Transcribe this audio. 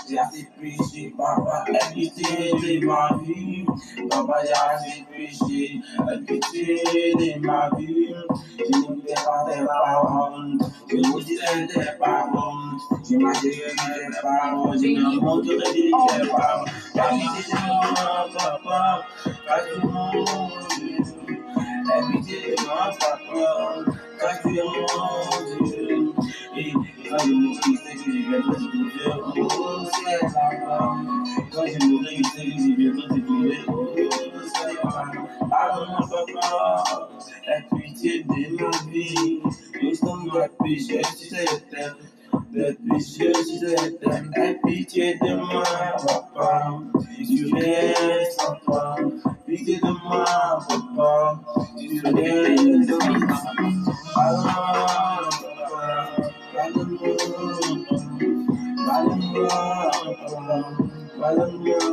Já se preenche, papa, é que de ma vie. Papa, já se preenche, é que de ma vie. Je ne t'ai pas tes paroles, je vous dirai tes paroles. Je m'atteirai tes paroles, je me montrerai tes paroles. La vie de moi, papa, car tu mon Dieu. La vie de moi, papa, car tu es mon Dieu. Et quand je mourrai, c'est que je viendrai te trouver. Oh, c'est papa. Quand je mourrai, c'est que je viendrai te trouver. Oh, c'est papa. Pardonne-moi, papa. La pitié de ma vie. Nous sommes la péché sur cette terre. Le péché sur cette terre. La pitié de moi, papa. Tu es sans toi. Pitié de moi, papa. Tu es sans toi. Pardonne-moi, papa. Pardonne-moi, pardonne-moi, pardonne-moi.